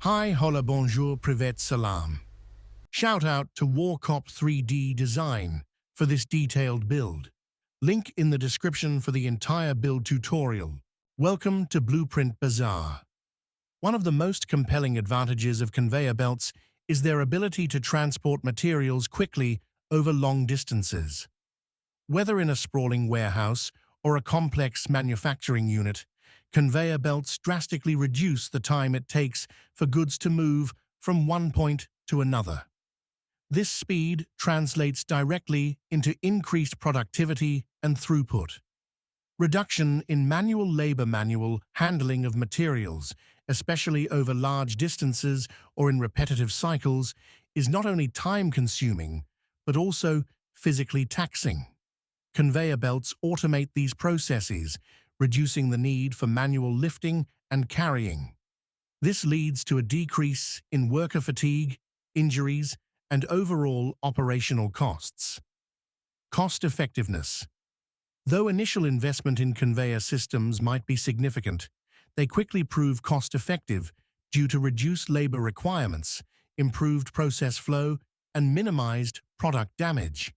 Hi, Hola, Bonjour, Privet, Salaam. Shout out to Warkop 3D Design for this detailed build. Link in the description for the entire build tutorial. Welcome to Blueprint Bazaar. One of the most compelling advantages of conveyor belts is their ability to transport materials quickly over long distances. Whether in a sprawling warehouse or a complex manufacturing unit, conveyor belts drastically reduce the time it takes for goods to move from one point to another. This speed translates directly into increased productivity and throughput. Reduction in manual handling of materials, especially over large distances or in repetitive cycles, is not only time-consuming, but also physically taxing. Conveyor belts automate these processes, reducing the need for manual lifting and carrying. This leads to a decrease in worker fatigue, injuries, and overall operational costs. Cost effectiveness. Though initial investment in conveyor systems might be significant, they quickly prove cost-effective due to reduced labor requirements, improved process flow, and minimized product damage.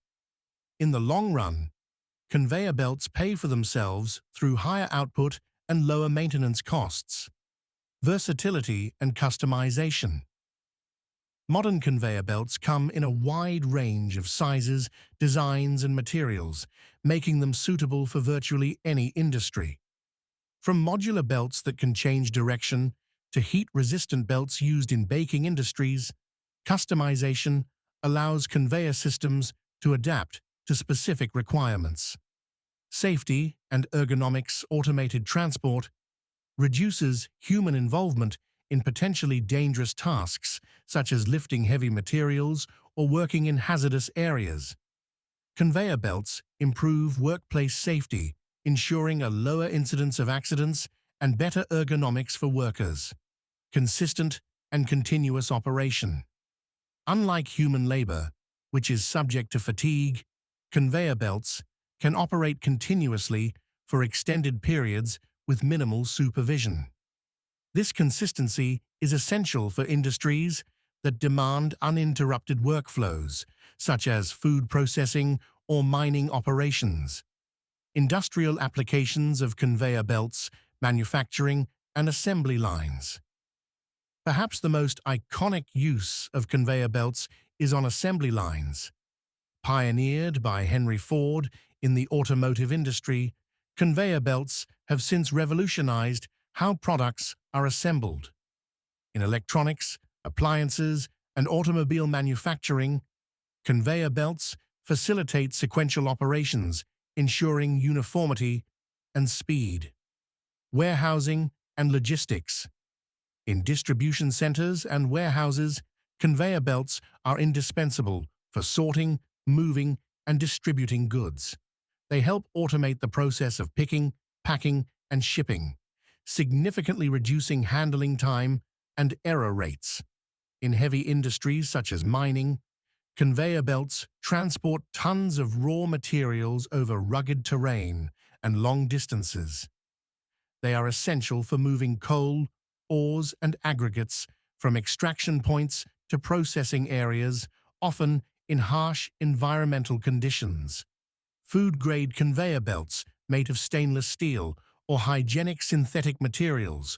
In the long run, conveyor belts pay for themselves through higher output and lower maintenance costs. Versatility and customization. Modern conveyor belts come in a wide range of sizes, designs, and materials, making them suitable for virtually any industry. From modular belts that can change direction to heat-resistant belts used in baking industries, customization allows conveyor systems to adapt to specific requirements. Safety and ergonomics. Automated transport reduces human involvement in potentially dangerous tasks, such as lifting heavy materials or working in hazardous areas. Conveyor belts improve workplace safety, ensuring a lower incidence of accidents and better ergonomics for workers. Consistent and continuous operation. Unlike human labor, which is subject to fatigue, conveyor belts can operate continuously for extended periods with minimal supervision. This consistency is essential for industries that demand uninterrupted workflows, such as food processing or mining operations. Industrial applications of conveyor belts, manufacturing, and assembly lines. Perhaps the most iconic use of conveyor belts is on assembly lines. Pioneered by Henry Ford in the automotive industry, conveyor belts have since revolutionized how products are assembled. In electronics, appliances, and automobile manufacturing, conveyor belts facilitate sequential operations, ensuring uniformity and speed. Warehousing and logistics. In distribution centers and warehouses, conveyor belts are indispensable for sorting, moving, and distributing goods. They help automate the process of picking, packing, and shipping, significantly reducing handling time and error rates. In heavy industries such as mining, conveyor belts transport tons of raw materials over rugged terrain and long distances. They are essential for moving coal, ores, and aggregates from extraction points to processing areas, often in harsh environmental conditions. Food-grade conveyor belts made of stainless steel or hygienic synthetic materials